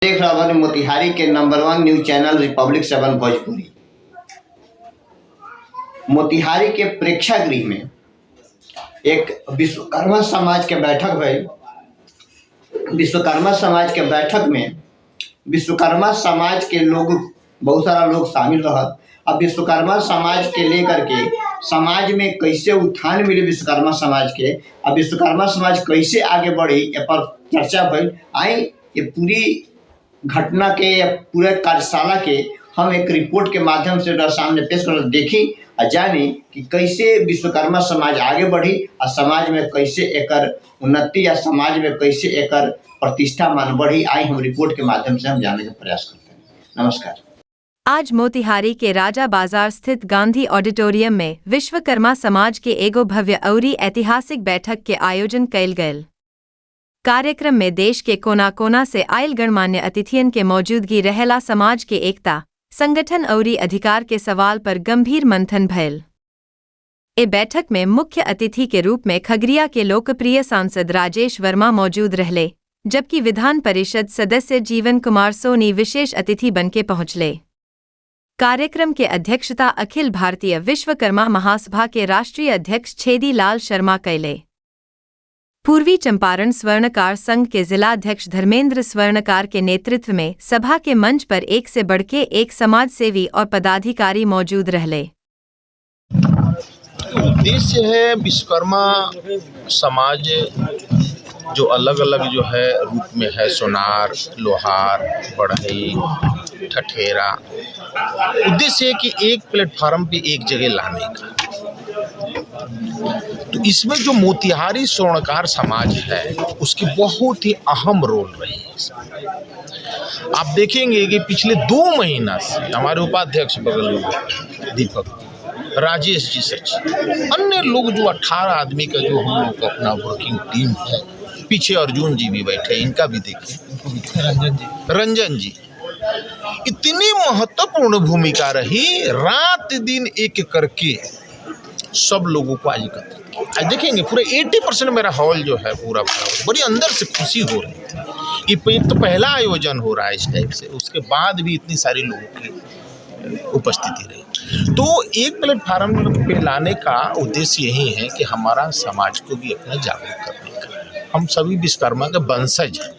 देख रहा हूँ मोतिहारी के number 1 news channel Republic 7 Bhojpuri. Motihari के प्रेक्षागृह में एक विश्वकर्मा समाज के बैठक भई। विश्वकर्मा समाज के बैठक में विश्वकर्मा समाज के लोग, बहुत सारा लोग शामिल रहत। अब विश्वकर्मा समाज के लेकर के समाज में कैसे उत्थान मिले विश्वकर्मा समाज के, अब विश्वकर्मा समाज कैसे आगे बढ़ी, ये पर चर्चा भई। आई ये पूरी घटना के या पूरे कार्यशाला के हम एक रिपोर्ट के माध्यम से सामने पेश कर देखी और जानी कि कैसे विश्वकर्मा समाज आगे बढ़ी और समाज में कैसे एकर उन्नति या समाज में कैसे एकर प्रतिष्ठा मान बढ़ी। आई हम रिपोर्ट के माध्यम से हम जानने का प्रयास करते हैं। नमस्कार। आज मोतिहारी के राजा बाजार स्थित गांधी ऑडिटोरियम में विश्वकर्मा समाज के एगो भव्य अउरी ऐतिहासिक बैठक के आयोजन कइल गयल। कार्यक्रम में देश के कोना कोना से आयल गणमान्य अतिथियन के मौजूदगी रहेला समाज के एकता, संगठन अउरी अधिकार के सवाल पर गंभीर मंथन भयल। ए बैठक में मुख्य अतिथि के रूप में खगड़िया के लोकप्रिय सांसद राजेश वर्मा मौजूद रहले, जबकि विधान परिषद सदस्य जीवन कुमार सोनी विशेष अतिथि बनके पहुंचले। कार्यक्रम के अध्यक्षता अखिल भारतीय विश्वकर्मा महासभा के राष्ट्रीय अध्यक्ष छेदी लाल शर्मा कैले। पूर्वी चंपारण स्वर्णकार संघ के जिलाध्यक्ष धर्मेंद्र स्वर्णकार के नेतृत्व में सभा के मंच पर एक से बढ़के एक समाज सेवी और पदाधिकारी मौजूद रहले। उद्देश्य है विश्वकर्मा समाज जो अलग अलग जो है रूप में है, सोनार, लोहार, बढ़ई, ठठेरा। उद्देश्य है कि एक प्लेटफार्म पे एक जगह लाने का। तो इसमें जो मोतिहारी स्वर्णकार समाज है उसकी बहुत ही अहम रोल रही है इसमें। आप देखेंगे कि पिछले 2 महीना से हमारे उपाध्यक्ष बगल में दीपक, राजेश जी सचिव, अन्य लोग जो 18 आदमी का जो हम लोग का अपना वर्किंग टीम है, पीछे अर्जुन जी भी बैठे, इनका भी देखें, रंजन जी, इतनी महत्वपूर्ण भूमिका रही। रात दिन एक करके सब लोगों को आज आज देखेंगे पूरे 80% मेरा हॉल जो है पूरा भरा, बड़ी अंदर से खुशी हो रही थी। ये तो पहला आयोजन हो रहा है इस टाइप से, उसके बाद भी इतनी सारी लोगों की उपस्थिति रही। तो एक प्लेटफार्म पे लाने का उद्देश्य यही है कि हमारा समाज को भी अपना जागरूक करने का। हम सभी विश्वकर्मा के वंशज हैं,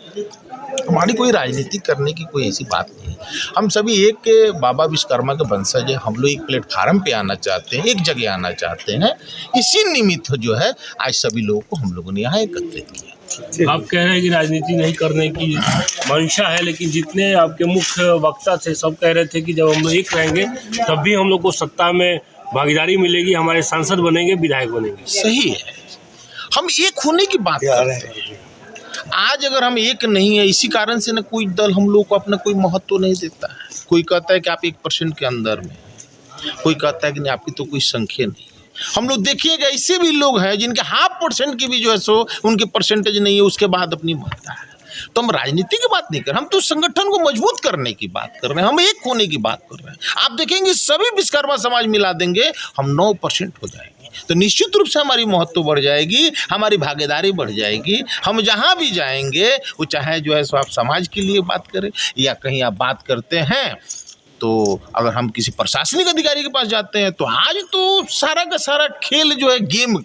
हमारी कोई राजनीति करने की कोई ऐसी बात नहीं है। हम सभी एक के बाबा विश्वकर्मा के वंशज है। हम लोग एक प्लेटफार्म पे आना चाहते हैं, एक जगह आना चाहते हैं। इसी निमित्त जो है आज सभी लोगों को हम लोगों ने यहाँ एकत्रित किया। आप कह रहे हैं कि राजनीति नहीं करने की मंशा है, लेकिन जितने आपके मुख्य वक्ता थे सब कह रहे थे कि जब हम लोग एक रहेंगे तब भी हम लोग को सत्ता में भागीदारी मिलेगी, हमारे सांसद बनेंगे, विधायक बनेंगे। सही है, हम एक होने की बात कर रहे हैं। आज अगर हम एक नहीं है, इसी कारण से ना कोई दल हम लोग को अपना कोई महत्व नहीं देता है। कोई कहता है कि आप 1% के अंदर में, कोई कहता है कि नहीं आपकी तो कोई संख्या नहीं है। हम लोग देखिएगा ऐसे भी लोग हैं जिनके 0.5% की भी जो है सो उनके परसेंटेज नहीं है, उसके बाद अपनी महत्ता है। तो हम राजनीति की बात नहीं कर रहे, हम तो संगठन को मजबूत करने की बात कर रहे हैं, हम एक होने की बात कर रहे हैं। आप देखेंगे सभी विश्वकर्मा समाज मिला देंगे, हम 9% हो जाएंगे। तो निश्चित रूप से हमारी महत्व बढ़ जाएगी, हमारी भागीदारी बढ़ जाएगी। हम जहाँ भी जाएंगे, वो चाहे जो है सो आप समाज के लिए बात करें या कहीं आप बात करते हैं, तो अगर हम किसी प्रशासनिक अधिकारी के पास जाते हैं तो आज तो सारा का सारा खेल जो है गेम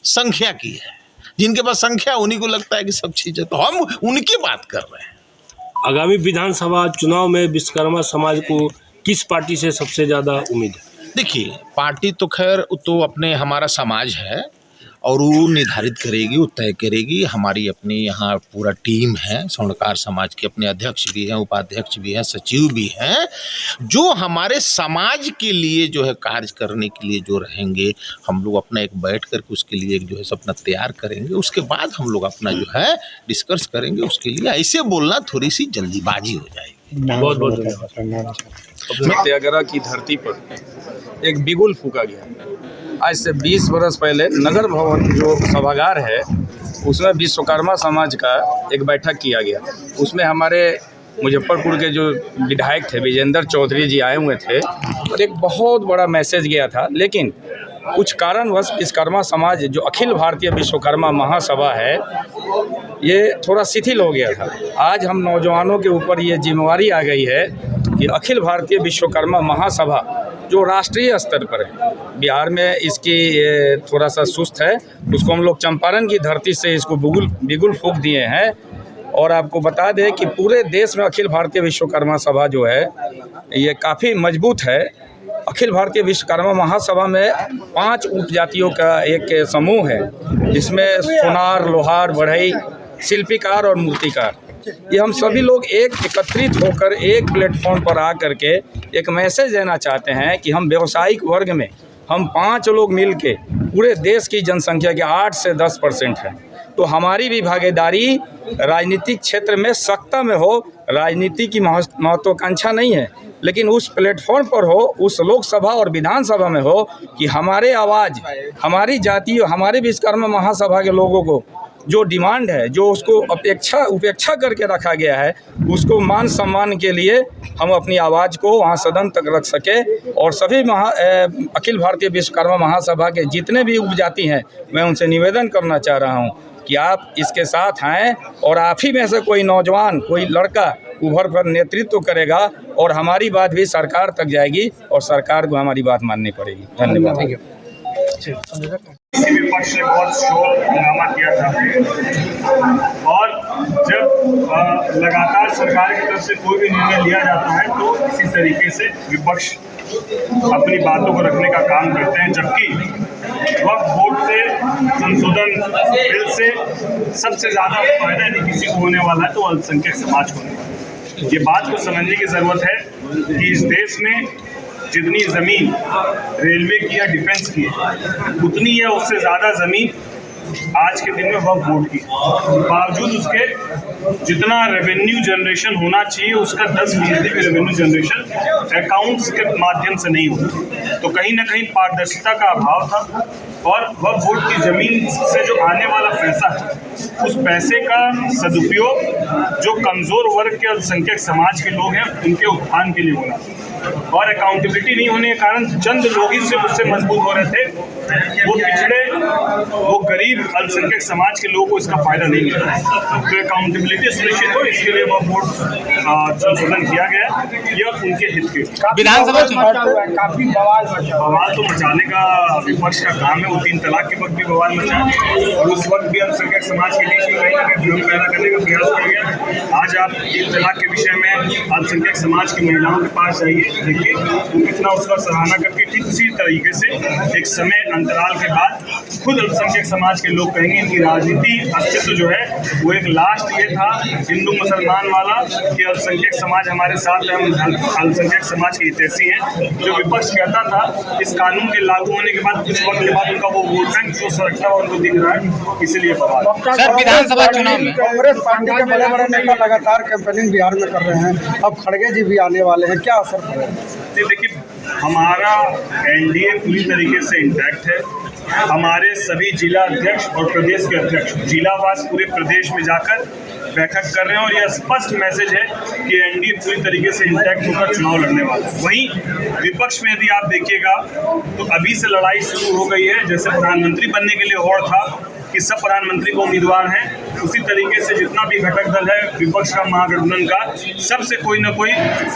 संख्या की है। जिनके पास संख्या उन्हीं को लगता है कि सब चीज़ें, तो हम उनकी बात कर रहे हैं। आगामी विधानसभा चुनाव में विश्वकर्मा समाज को किस पार्टी से सबसे ज़्यादा उम्मीद है? देखिए, पार्टी तो खैर तो अपने हमारा समाज है और वो निर्धारित करेगी, वो तय करेगी। हमारी अपनी यहाँ पूरा टीम है, स्वर्णकार समाज के अपने अध्यक्ष भी हैं, उपाध्यक्ष भी हैं, सचिव भी हैं, जो हमारे समाज के लिए जो है कार्य करने के लिए जो रहेंगे। हम लोग अपना एक बैठ करके उसके लिए एक जो है अपना तैयार करेंगे, उसके बाद हम लोग अपना जो है डिस्कस करेंगे। उसके लिए ऐसे बोलना थोड़ी सी जल्दीबाजी हो जाएगी। बहुत बहुत धन्यवाद। सत्याग्रह की धरती पर एक बिगुल फूका गया। आज से 20 बरस पहले नगर भवन जो सभागार है उसमें विश्वकर्मा समाज का एक बैठक किया गया। उसमें हमारे मुजफ्फरपुर के जो विधायक थे विजेंद्र चौधरी जी आए हुए थे और एक बहुत बड़ा मैसेज गया था। लेकिन कुछ कारणवश विश्वकर्मा समाज जो अखिल भारतीय विश्वकर्मा महासभा है ये थोड़ा शिथिल हो गया था। आज हम नौजवानों के ऊपर ये जिम्मेवारी आ गई है कि अखिल भारतीय विश्वकर्मा महासभा जो राष्ट्रीय स्तर पर है, बिहार में इसकी थोड़ा सा सुस्त है, उसको हम लोग चंपारण की धरती से इसको बिगुल फूंक दिए हैं। और आपको बता दें कि पूरे देश में अखिल भारतीय विश्वकर्मा सभा जो है ये काफ़ी मजबूत है। अखिल भारतीय विश्वकर्मा महासभा में 5 उपजातियों का एक समूह है, जिसमें सोनार, लोहार, बढ़ई, शिल्पीकार और मूर्तिकार, ये हम सभी लोग एकत्रित होकर एक प्लेटफॉर्म पर आ करके एक मैसेज देना चाहते हैं कि हम व्यावसायिक वर्ग में हम 5 लोग मिल के पूरे देश की जनसंख्या के 8 से 10% है, तो हमारी भी भागीदारी राजनीतिक क्षेत्र में सत्ता में हो। राजनीति की महत्वाकांक्षा नहीं है, लेकिन उस प्लेटफॉर्म पर हो, उस लोकसभा और विधानसभा में हो कि हमारे आवाज़, हमारी जाति, हमारे विश्वकर्मा महासभा के लोगों को जो डिमांड है, जो उसको उपेक्षा करके रखा गया है, उसको मान सम्मान के लिए हम अपनी आवाज़ को वहाँ सदन तक रख सके। और सभी अखिल भारतीय विश्वकर्मा महासभा के जितने भी उपजाति हैं, मैं उनसे निवेदन करना चाह रहा हूँ कि आप इसके साथ आएँ और आप ही में से कोई नौजवान, कोई लड़का उभर कर नेतृत्व करेगा और हमारी बात भी सरकार तक जाएगी और सरकार को हमारी बात माननी पड़ेगी। धन्यवाद। विपक्ष ने बहुत शोर हंगामा किया था और जब लगातार सरकार की तरफ से कोई भी निर्णय लिया जाता है तो इसी तरीके से विपक्ष अपनी बातों को रखने का काम करते हैं, जबकि वक्फ बोर्ड से संशोधन बिल से सबसे ज़्यादा फायदा यदि किसी को होने वाला है तो अल्पसंख्यक समाज को होने वाला है। ये बात को समझने की ज़रूरत है कि इस देश में जितनी ज़मीन रेलवे की या डिफेंस की है, उतनी या उससे ज़्यादा ज़मीन आज के दिन में वक्फ बोर्ड की, बावजूद उसके जितना रेवेन्यू जनरेशन होना चाहिए उसका 10% भी रेवेन्यू जनरेशन अकाउंट्स के माध्यम से नहीं होता। तो कहीं ना कहीं पारदर्शिता का अभाव था और वक्फ बोर्ड की ज़मीन से जो आने वाला पैसा है, उस पैसे का सदुपयोग जो कमज़ोर वर्ग के अल्पसंख्यक समाज के लोग हैं उनके उत्थान के लिए होना, और अकाउंटेबिलिटी नहीं होने के कारण चंद लोग ही सिर्फ उससे मजबूत हो रहे थे। वो पिछड़े, वो गरीब अल्पसंख्यक समाज के लोगों को इसका फायदा नहीं मिल रहा है। तो अकाउंटेबिलिटी सुनिश्चित हो, इसके लिए वह बोर्ड संशोधन किया गया, यह उनके हित के। विधानसभा चुनाव काफी बवाल तो मचाने का विपक्ष का काम है। वो 3 तलाक के वक्त भी बवाल मचाए और उस वक्त भी अल्पसंख्यक समाज के बीच में कहीं ना कहीं भ्रम पैदा करने का प्रयास कर गया। आज आप 3 तलाक के विषय में अल्पसंख्यक समाज की महिलाओं के पास जाइए, देखिए वो कितना उसका सराहना करके ठीक उसी तरीके से एक समय अंतराल के बाद खुद अल्पसंख्यक समाज के लोग कहेंगे इनकी राजनीति अस्तित्व जो है वो एक लास्ट ये था हिंदू मुसलमान वाला कि अल्पसंख्यक समाज हमारे साथ है, हम अल्पसंख्यक समाज के हितैषी हैं। जो विपक्ष कहता था इस कानून के लागू होने के बाद कुछ वक्त के बाद उनका वो वोट बैंक जो सुरक्षा उनको दिख रहा है, इसीलिए बवाल। सर, विधानसभा चुनाव में कांग्रेस पार्टी के बड़े बड़े नेता लगातार कैंपेनिंग बिहार में कर रहे हैं, अब खड़गे जी भी आने वाले हैं, क्या असर पड़ेगा? देखिए, हमारा एनडीए पूरी तरीके से इंटैक्ट है। हमारे सभी जिला अध्यक्ष और प्रदेश के अध्यक्ष जिलावार पूरे प्रदेश में जाकर बैठक कर रहे हैं और यह स्पष्ट मैसेज है कि एनडीए पूरी तरीके से इंटैक्ट होकर चुनाव लड़ने वाला है। वहीं विपक्ष में यदि आप देखिएगा तो अभी से लड़ाई शुरू हो गई है। जैसे प्रधानमंत्री बनने के लिए होड़ था कि सब प्रधानमंत्री को उम्मीदवार हैं, उसी तरीके से जितना भी घटक दल है विपक्ष का, महागठबंधन का, सबसे कोई ना कोई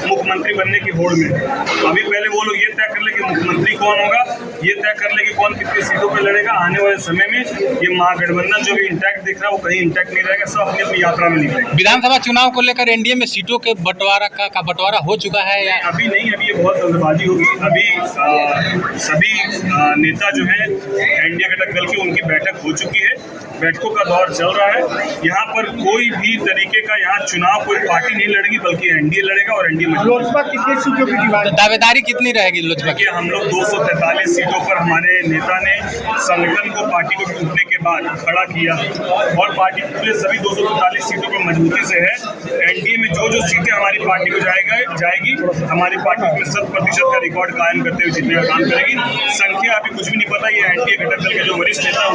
मुख्यमंत्री बनने की होड़ में। तो अभी पहले वो लोग ये तय कर ले कि मुख्यमंत्री कौन होगा, ये तय कर ले कि कौन कितनी सीटों पर लड़ेगा। आने वाले समय में ये महागठबंधन जो भी इंटैक्ट दिख रहा है वो कहीं इंटैक्ट नहीं रहेगा, सब अपनी अपनी यात्रा में निकलेगा। विधानसभा चुनाव को लेकर एनडीए में सीटों के बंटवारा का बंटवारा हो चुका है या अभी नहीं? अभी ये बहुत जल्दबाजी होगी। अभी सभी नेता जो है एनडीए घटक दल की, उनकी बैठक हो चुकी है, बैठकों का दौर चल रहा है। यहाँ पर कोई भी तरीके का यहाँ चुनाव कोई पार्टी नहीं लड़ेगी, बल्कि एनडीए लड़ेगा और एनडीए में लोजपा कितनी सीटों की डिमांड? दावेदारी कितनी रहेगी लोजपा की? हम लोग 243 सीटों पर हमारे नेता ने संगठन को पार्टी को टूटने के बाद खड़ा किया और पार्टी पूरे सभी 243 सीटों पर मजबूती से है। एनडीए में जो सीटें हमारी पार्टी को जाएगी, हमारी पार्टी उसमें 100% का रिकॉर्ड कायम करते हुए जीतने का काम करेगी। संख्या अभी कुछ भी नहीं पता, ये एनडीए घटक दल के जो वरिष्ठ नेता हैं